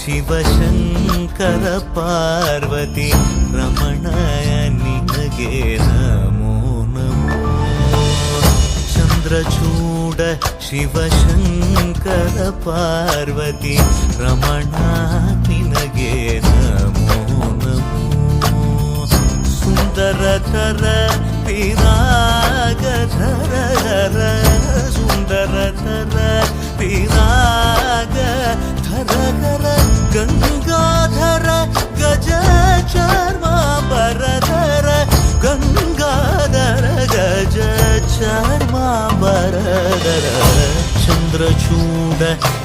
ಶಿವಶಂಕರ ಪಾರ್ವತಿ ರಮಣ ನಿನಗೆ ನಮೋ ನಮೋ. ಚಂದ್ರಚೂಡ ಶಿವಶಂಕರ ಪಾರ್ವತಿ ರಮಣ ನಿನಗೆ ನಮೋ ನಮೋ. ಸುಂದರತರ ಪಿರಾಗಧರ ಸುಂದರತರ ಪಿರಾಗಧರ ಗಂಗಾಧರ ಗಜ ಚರ್ಮಾಂಬರಧರ ಗಂಗಾಧರ ಗಜ ಚರ್ಮಾಂಬರಧರ. ಚಂದ್ರಚೂಡ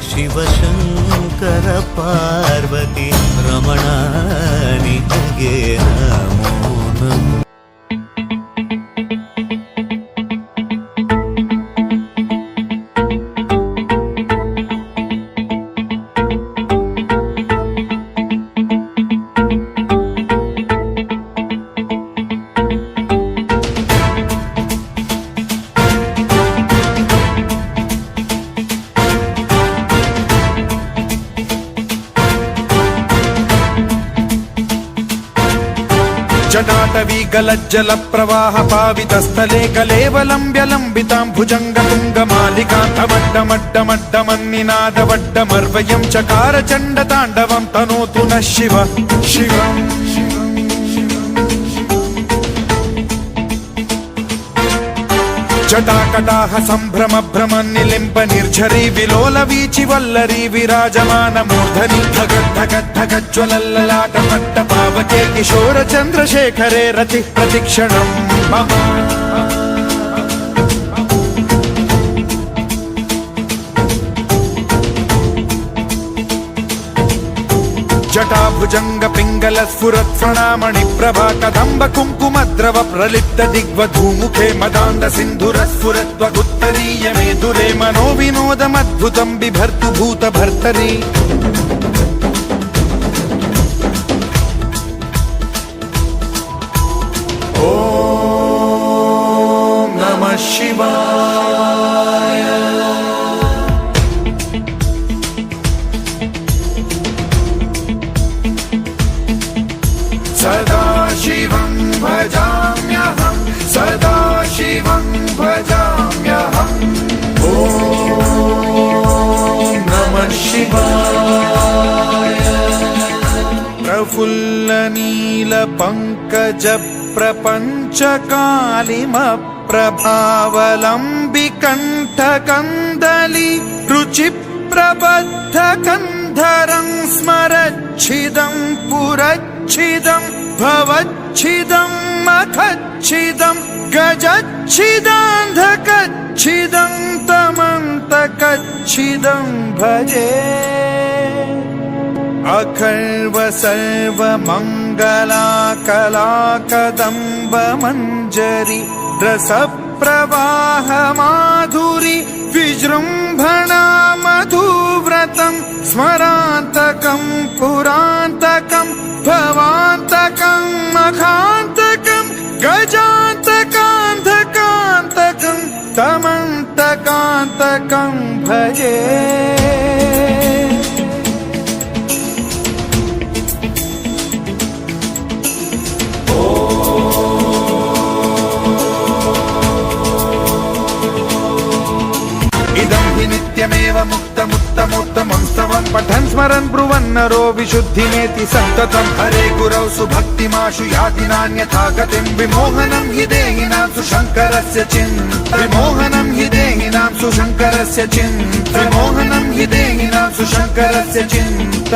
ಶಿವಶಂಕರ ಪಾರ್ವತಿ ರಮಣ ನಿನಗೆ ನಮೋ ನಮೋ. जटाटवी गलज्जल प्रवाह पावित स्थले कलेवलम्ब्य लम्बितां भुजंग तुंग मालिकान्तमड्डमड्डमड्डमन्निनाद वड्डमर्वयं चकार चण्ड ताण्डवं तनोतु नः शिव शिवम्. जटाकटाह सम्भ्रम भ्रम निलिम्ब निर्झरी विलोल वीचि वल्लरी विराजमान मूर्धनि धगद्धगद्धगज्ज्वलल्ललाट पट्ट पावके किशोर चन्द्रशेखरे रतिः प्रतिक्षणम् मम. जटाभुजंग पिंगल स्फुरत् प्रणामणि प्रभा कदम्ब कुङ्कुमद्रव प्रलिप्त दिग्वधूमुखे मदान्द सिन्धुर स्फुरत्वगुत्तरीय मेदुरे मनो विनोदमद्भुतं बिभर्तु भूत भर्तरि. ॐ नमः शिवाय. सदा शिवं भजाम्यहं सदा शिवं भजाम्यहम्. ॐ नमः शिवाय. प्रफुल्ल नील पंकज प्रपंच कालिमप्रभावलम्बि कंठ कंदली रुचि प्रबद्ध कंधरं स्मरच्छिदं पुरच्छिदं भवच्छिदं मखच्छिदं गजच्छिदान्धकच्छिदं तमन्तकच्छिदं भजे. अखर्व सर्व मंगला कला कदम्ब मंजरी रस प्रवाह माधुरी विजृंभणा मधुव्रतं स्मरान्तकं पुरान्तकं भवान्तकं मखान्तकं गजान्तकान्धकान्तकं तमन्तकान्तकं भजे. नित्यमेव मुक्तमुत्तमोत्तमं स्तवं पठन् स्मरन् ब्रुवन्नरो विशुद्धिमेति सन्ततं. हरे गुरौ सुभक्तिमाशु याति नान्यथा गतिं विमोहनं हि देहिनां सुशङ्करस्य चिन्त विमोहनं हि देहिनां सुशङ्करस्य चिन्त विमोहनं हि देहिनां सुशङ्करस्य चिन्त.